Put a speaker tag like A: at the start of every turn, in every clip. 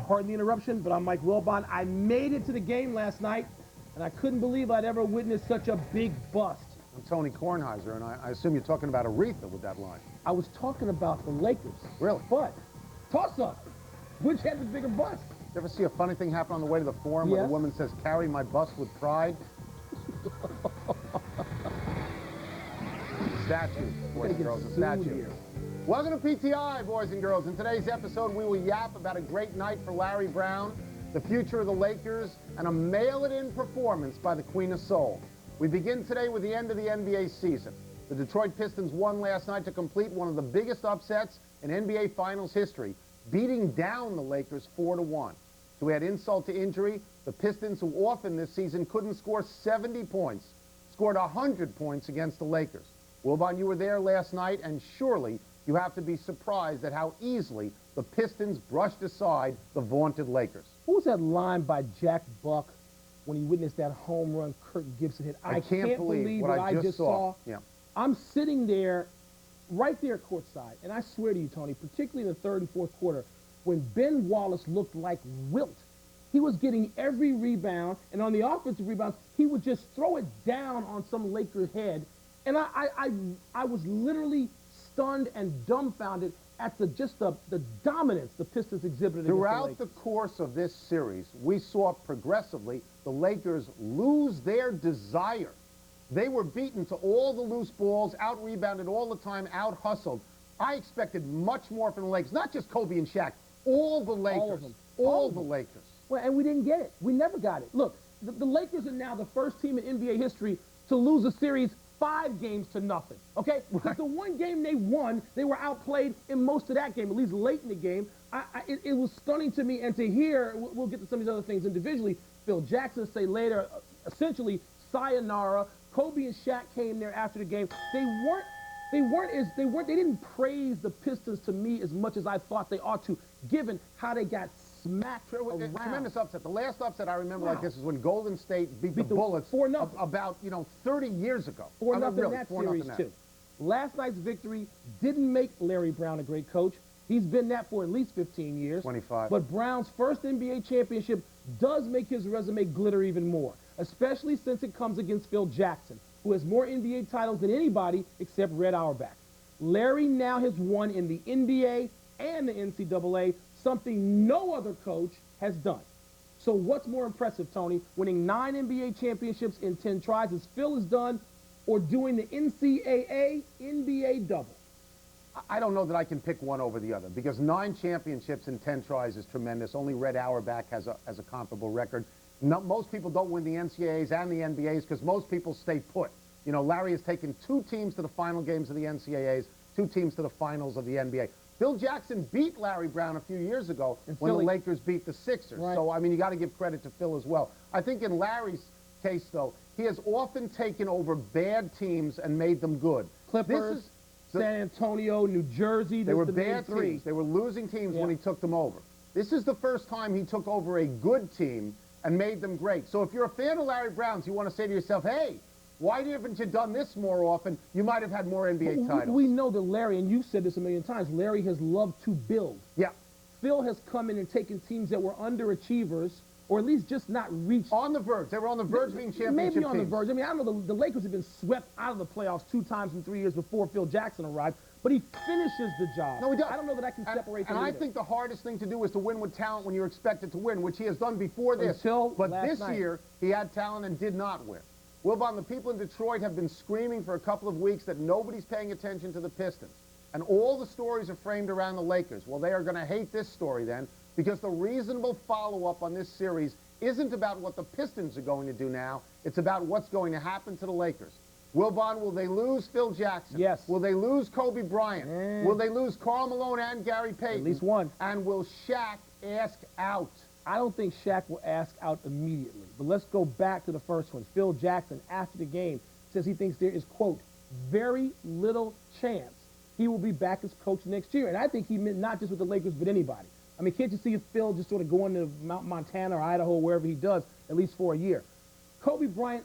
A: Pardon the interruption, but I'm Mike Wilbon. I made it to the game last night, and I couldn't believe I'd ever witnessed such a big bust.
B: I'm Tony Kornheiser, and I assume you're talking about Aretha with that line.
A: I was talking about the Lakers.
B: Really?
A: But, toss-up. Which had the bigger bust?
B: You ever see a funny thing happen on the way to the forum where the woman says, "Carry my bust with pride"? Statue, boys and girls, a statue.
A: Here.
B: Welcome to PTI, boys and girls. In today's episode, we will yap about a great night for Larry Brown, the future of the Lakers, and a mail-it-in performance by the Queen of Soul. We begin today with the end of the NBA season. The Detroit Pistons won last night to complete one of the biggest upsets in NBA Finals history, beating down the Lakers 4-1. To add insult to injury, the Pistons, who often this season couldn't score 70 points, scored 100 points against the Lakers. Wilbon, you were there last night, and surely you have to be surprised at how easily the Pistons brushed aside the vaunted Lakers.
A: What was that line by Jack Buck when he witnessed that home run Kirk Gibson hit? I can't believe what I just saw.
B: Yeah.
A: I'm sitting there, right there courtside, and I swear to you, Tony, particularly in the third and fourth quarter, when Ben Wallace looked like Wilt. He was getting every rebound, and on the offensive rebounds, he would just throw it down on some Laker head. And I was literally stunned and dumbfounded at the dominance the Pistons exhibited
B: Throughout
A: against the
B: the course of this series, we saw progressively the Lakers lose their desire. They were beaten to all the loose balls, out-rebounded all the time, out-hustled. I expected much more from the Lakers, not just Kobe and Shaq, all the Lakers.
A: All of them.
B: All the Lakers.
A: Well, and we didn't get it. We never got it. Look, the Lakers are now the first team in NBA history to lose a series 5 games to nothing, okay? Because the one game they won, they were outplayed in most of that game, at least late in the game. It was stunning to me, and to hear, we'll get to some of these other things individually, Phil Jackson say later, essentially, sayonara. Kobe and Shaq came there after the game. They didn't praise the Pistons to me as much as I thought they ought to, given how they got smacked around.
B: Tremendous upset. The last upset I remember like this is when Golden State beat the Bullets
A: 4-0
B: about 30 years ago.
A: 4-0 in that series too. Last night's victory didn't make Larry Brown a great coach. He's been that for at least 15 years.
B: 25.
A: But Brown's first NBA championship does make his resume glitter even more, especially since it comes against Phil Jackson, who has more NBA titles than anybody except Red Auerbach. Larry now has won in the NBA and the NCAA, something no other coach has done. So what's more impressive, Tony, winning 9 NBA championships in 10 tries as Phil has done, or doing the NCAA NBA double?
B: I don't know that I can pick one over the other, because 9 championships in 10 tries is tremendous. Only Red Auerbach has a comparable record. Most people don't win the NCAAs and the NBAs because most people stay put. You know, Larry has taken 2 teams to the final games of the NCAAs, 2 teams to the finals of the NBA. Phil Jackson beat Larry Brown a few years ago when the Lakers beat the Sixers.
A: Right.
B: So, I mean, you got to give credit to Phil as well. I think in Larry's case, though, he has often taken over bad teams and made them good.
A: Clippers, San Antonio, New Jersey.
B: They were bad teams. They were losing teams when he took them over. This is the first time he took over a good team and made them great. So if you're a fan of Larry Brown's, you want to say to yourself, hey, why haven't you done this more often? You might have had more NBA titles.
A: We know that Larry, and you've said this a million times, Larry has loved to build.
B: Yeah.
A: Phil has come in and taken teams that were underachievers, or at least just not reached.
B: On the verge. They were on the verge of being championship
A: Maybe on
B: teams.
A: the verge. I mean, I know the Lakers have been swept out of the playoffs 2 times in 3 years before Phil Jackson arrived, but he finishes the job.
B: No, he does.
A: I don't know that I can separate them.
B: And I think the hardest thing to do is to win with talent when you're expected to win, which he has done before this. But this year, he had talent and did not win. Wilbon, the people in Detroit have been screaming for a couple of weeks that nobody's paying attention to the Pistons. And all the stories are framed around the Lakers. Well, they are going to hate this story then, because the reasonable follow-up on this series isn't about what the Pistons are going to do now. It's about what's going to happen to the Lakers. Wilbon, will they lose Phil Jackson?
A: Yes.
B: Will they lose Kobe Bryant? Will they lose Karl Malone and Gary Payton?
A: At least one.
B: And will Shaq ask out?
A: I don't think Shaq will ask out immediately. But let's go back to the first one. Phil Jackson, after the game, says he thinks there is, quote, very little chance he will be back as coach next year. And I think he meant not just with the Lakers, but anybody. I mean, can't you see Phil just sort of going to Montana or Idaho, wherever he does, at least for a year? Kobe Bryant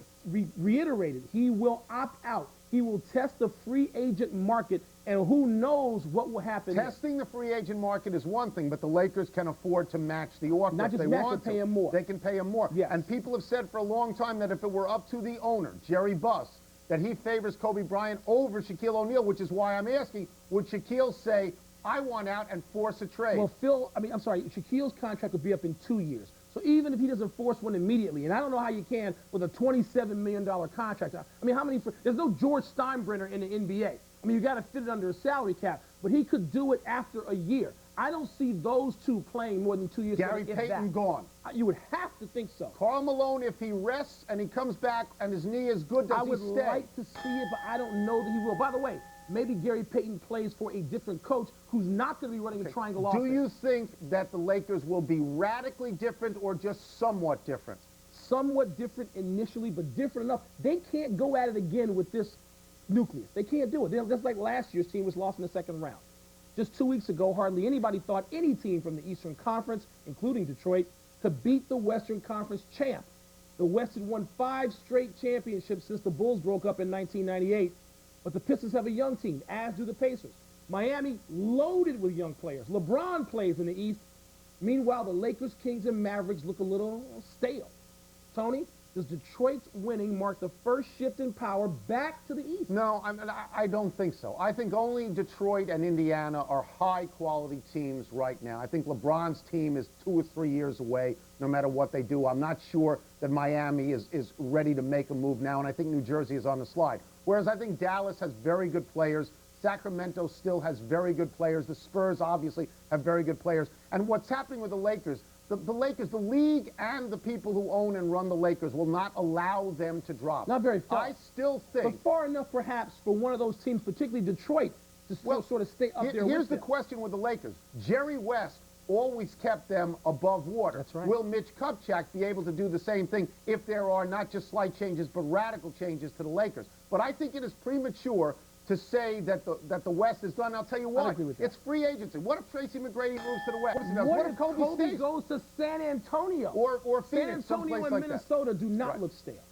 A: reiterated he will opt out. He will test the free agent market And who knows what will happen.
B: Testing the free agent market is one thing, but the Lakers can afford to match the offer.
A: Not
B: if
A: just
B: they
A: match,
B: want
A: but pay
B: to.
A: him more.
B: They can pay him more.
A: Yes.
B: And people have said for a long time that if it were up to the owner, Jerry Buss, that he favors Kobe Bryant over Shaquille O'Neal, which is why I'm asking, would Shaquille say, I want out and force a trade?
A: Well, I'm sorry, Shaquille's contract would be up in 2 years. So even if he doesn't force one immediately, and I don't know how you can with a $27 million contract. I mean, there's no George Steinbrenner in the NBA. I mean, you got to fit it under a salary cap, but he could do it after a year. I don't see those two playing more than 2 years.
B: Gary Payton gone.
A: You would have to think so.
B: Karl Malone, if he rests and he comes back and his knee is good, does he stay?
A: I would like to see it, but I don't know that he will. By the way, maybe Gary Payton plays for a different coach who's not going to be running a triangle offense.
B: Do you think that the Lakers will be radically different or just somewhat different?
A: Somewhat different initially, but different enough. They can't go at it again with this nucleus. They can't do it. Just like last year's team was lost in the second round. Just 2 weeks ago, hardly anybody thought any team from the Eastern Conference, including Detroit, could beat the Western Conference champ. The West had won 5 straight championships since the Bulls broke up in 1998. But the Pistons have a young team, as do the Pacers. Miami loaded with young players. LeBron plays in the East. Meanwhile, the Lakers, Kings, and Mavericks look a little stale. Tony, does Detroit's winning mark the first shift in power back to the East?
B: No, I don't think so. I think only Detroit and Indiana are high-quality teams right now. I think LeBron's team is 2 or 3 years away, no matter what they do. I'm not sure that Miami is ready to make a move now, and I think New Jersey is on the slide. Whereas I think Dallas has very good players. Sacramento still has very good players. The Spurs obviously have very good players. And what's happening with the Lakers, the Lakers, the league and the people who own and run the Lakers will not allow them to drop.
A: Not very far.
B: I still think.
A: But far enough, perhaps, for one of those teams, particularly Detroit, to still sort of stay up there
B: Here's
A: with
B: the
A: them.
B: question with the Lakers. Jerry West always kept them above water.
A: That's right.
B: Will Mitch Kupchak be able to do the same thing if there are not just slight changes but radical changes to the Lakers? But I think it is premature to say that the West is done. I'll tell you why.
A: I agree with that.
B: It's free agency. What if Tracy McGrady moves to the West?
A: What if
B: Kobe
A: Kobe
B: stays?
A: goes to San Antonio?
B: Or
A: San
B: Phoenix,
A: Antonio
B: someplace
A: and
B: like
A: Minnesota
B: that.
A: do not
B: Right.
A: look stale.